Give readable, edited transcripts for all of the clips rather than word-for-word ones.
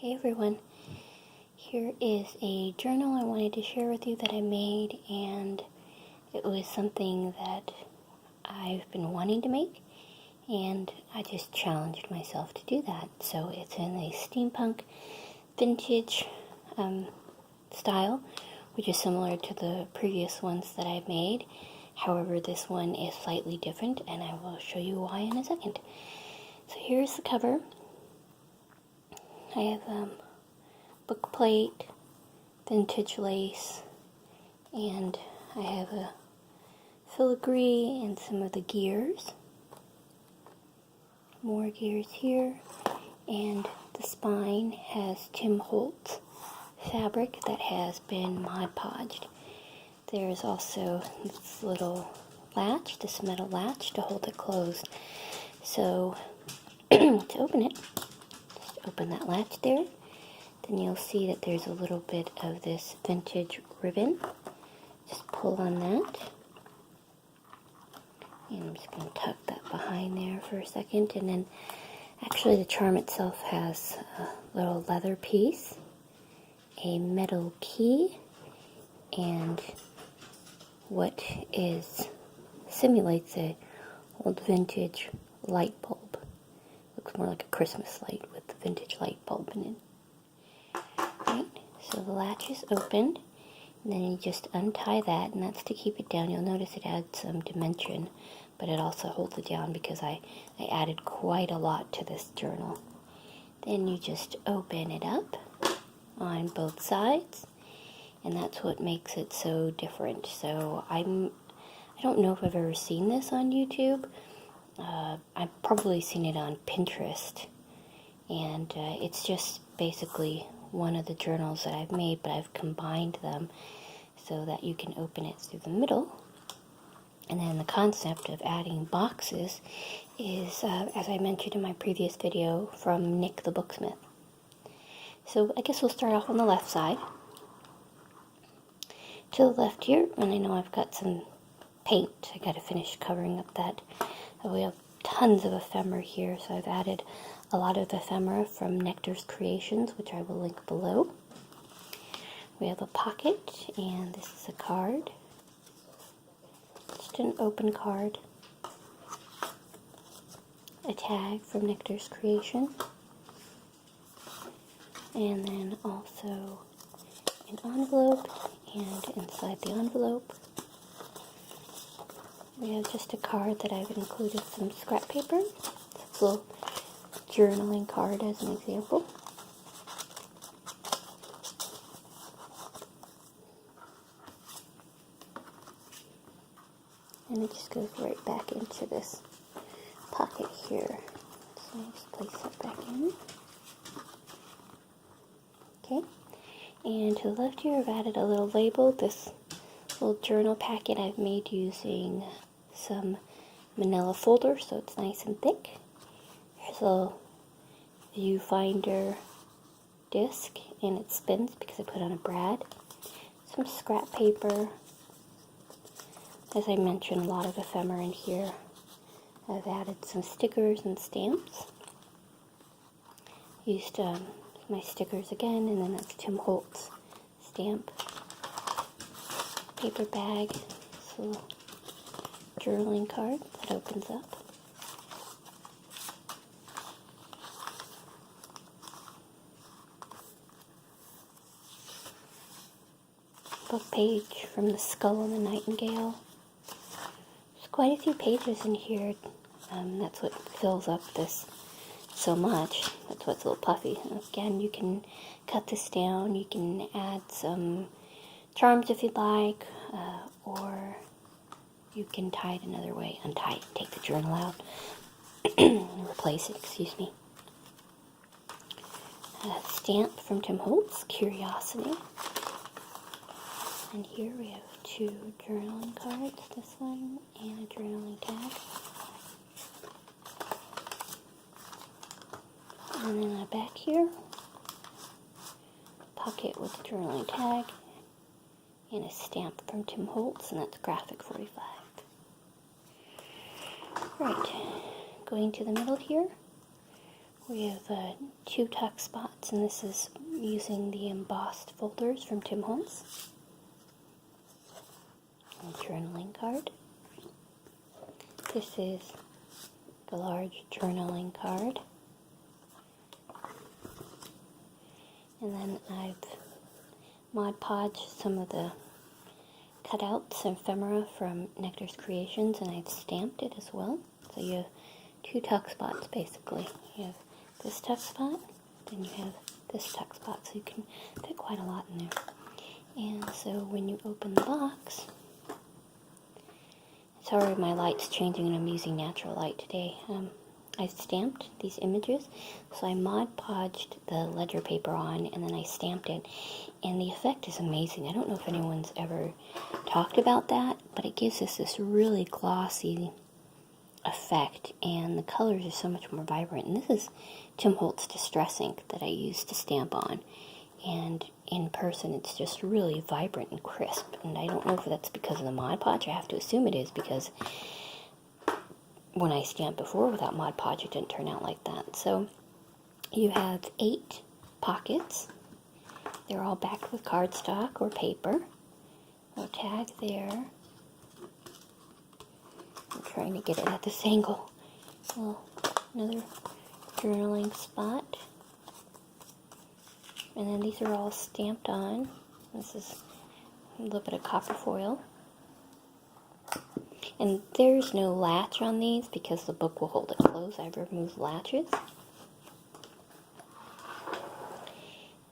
Hey everyone, here is a journal I wanted to share with you that I made, and it was something that I've been wanting to make, and I just challenged myself to do that. So it's in a steampunk vintage style, which is similar to the previous ones that I've made. However, this one is slightly different, and I will show you why in a second. So here's the cover. I have book plate, vintage lace, and I have a filigree and some of the gears. More gears here, and the spine has Tim Holtz fabric that has been Mod Podged. There's also this little latch, this metal latch to hold it closed. So to open it, just open that latch there. Then you'll see that there's a little bit of this vintage ribbon. Just pull on that. And I'm just going to tuck that behind there for a second. And then actually the charm itself has a little leather piece, a metal key, and what simulates a old vintage light bulb. Looks more like a Christmas light with the vintage light bulb in it. Right, so the latch is opened, and then you just untie that, and that's to keep it down. You'll notice it adds some dimension, but it also holds it down because I added quite a lot to this journal. Then you just open it up on both sides, and that's what makes it so different. So I don't know if I've ever seen this on YouTube. I've probably seen it on Pinterest, and it's just basically one of the journals that I've made, but I've combined them so that you can open it through the middle. And then the concept of adding boxes is, as I mentioned in my previous video, from Nick the Booksmith. So I guess we'll start off on the left side. To the left here, and I know I've got some paint. I got to finish covering up that. We have tons of ephemera here, so I've added a lot of ephemera from Nectars Creations, which I will link below. We have a pocket, and this is a card. Just an open card. A tag from Nectars Creation. And then also an envelope, and inside the envelope we have just a card that I've included some scrap paper. It's a little journaling card as an example. And it just goes right back into this pocket here. So I just place that back in. Okay. And to the left here I've added a little label. This little journal packet I've made using some manila folder, so it's nice and thick. Here's a little viewfinder disc, and it spins because I put on a brad. Some scrap paper. As I mentioned, a lot of ephemera in here. I've added some stickers and stamps. Used my stickers again, and then that's Tim Holtz stamp. Paper bag. So journaling card that opens up. Book page from The Skull and the Nightingale. There's quite a few pages in here. That's what fills up this so much. That's what's a little puffy. Again, you can cut this down. You can add some charms if you'd like, or you can tie it another way. Untie it, take the journal out, and replace it, excuse me. A stamp from Tim Holtz, Curiosity. And here we have two journaling cards, this one and a journaling tag. And then back here, pocket with a journaling tag and a stamp from Tim Holtz, and that's Graphic 45. Right, going to the middle here, We have 2 tuck spots, and this is using the embossed folders from Tim Holtz. A journaling card. This is the large journaling card. And then I've Mod Podged some of the cutouts and ephemera from Nectars Creations, and I've stamped it as well. So you have 2 tuck spots basically. You have this tuck spot, then you have this tuck spot, so you can fit quite a lot in there. And so when you open the box, sorry my light's changing and I'm using natural light today. I stamped these images, so I Mod Podged the ledger paper on, and then I stamped it, and the effect is amazing. I don't know if anyone's ever talked about that, but it gives us this really glossy effect, and the colors are so much more vibrant. And this is Tim Holtz Distress ink that I used to stamp on, and in person it's just really vibrant and crisp. And I don't know if that's because of the Mod Podge. I have to assume it is, because when I stamped before without Mod Podge, it didn't turn out like that. So you have 8 pockets. They're all backed with cardstock or paper. A tag there. I'm trying to get it at this angle. Well, another journaling spot. And then these are all stamped on. This is a little bit of copper foil. And there's no latch on these because the book will hold it closed. I've removed latches.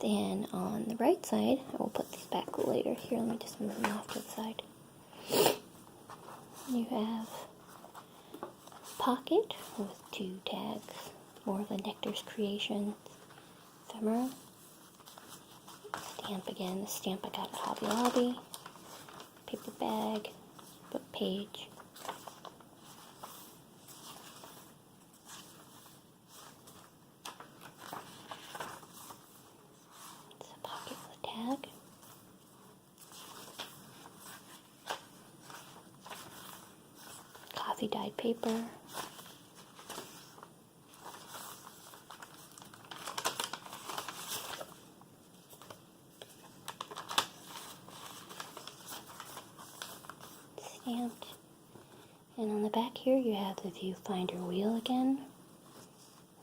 Then on the right side, I will put these back later. Here, let me just move them off to the side. You have a pocket with 2 tags. More of the Nectars Creations ephemera. Stamp again. The stamp I got at Hobby Lobby. Paper bag. Book page. It's a pocket with a tag. Coffee dyed paper. Stamped. And on the back here you have the viewfinder wheel again.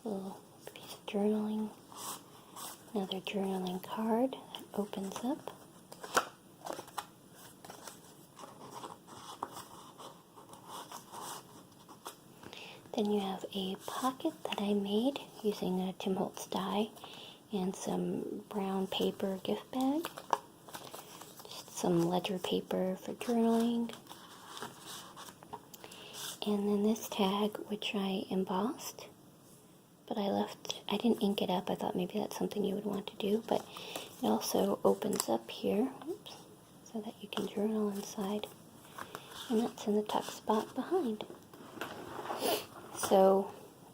A little piece of journaling. Another journaling card that opens up. Then you have a pocket that I made using a Tim Holtz die and some brown paper gift bag. Just some ledger paper for journaling. And then this tag, which I embossed, but I didn't ink it up. I thought maybe that's something you would want to do, but it also opens up here, oops, so that you can journal inside. And that's in the tuck spot behind. So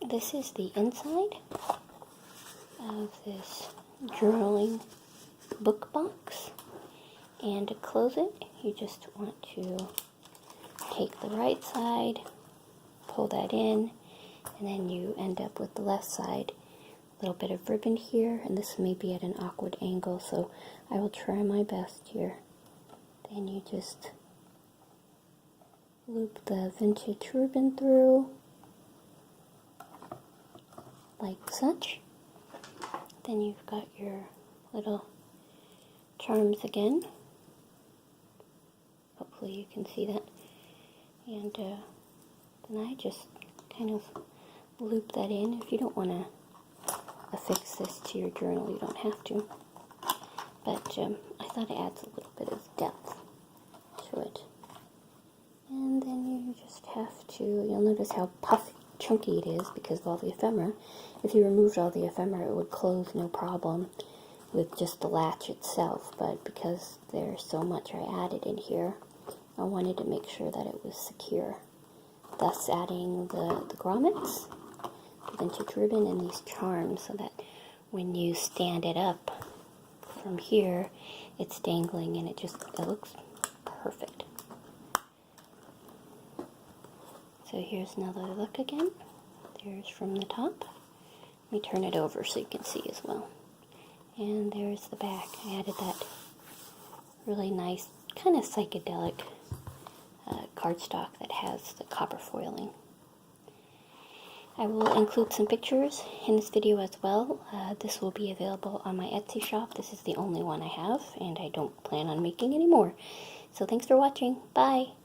this is the inside of this journaling book box. And to close it, you just want to take the right side, pull that in, and then you end up with the left side. A little bit of ribbon here, and this may be at an awkward angle, so I will try my best here. Then you just loop the vintage ribbon through, like such. Then you've got your little charms again. Hopefully you can see that. And then I just kind of loop that in. If you don't want to affix this to your journal, you don't have to. But I thought it adds a little bit of depth to it. And then you just have to, you'll notice how puffy, chunky it is because of all the ephemera. If you removed all the ephemera, it would close no problem with just the latch itself. But because there's so much I added in here, I wanted to make sure that it was secure. Thus adding the grommets, the vintage ribbon, and these charms so that when you stand it up from here, it's dangling and it looks perfect. So here's another look again. There's from the top. me turn it over so you can see as well. And there's the back. I added that really nice, kind of psychedelic cardstock that has the copper foiling. I will include some pictures in this video as well. This will be available on my Etsy shop. This is the only one I have, and I don't plan on making any more. So thanks for watching. Bye!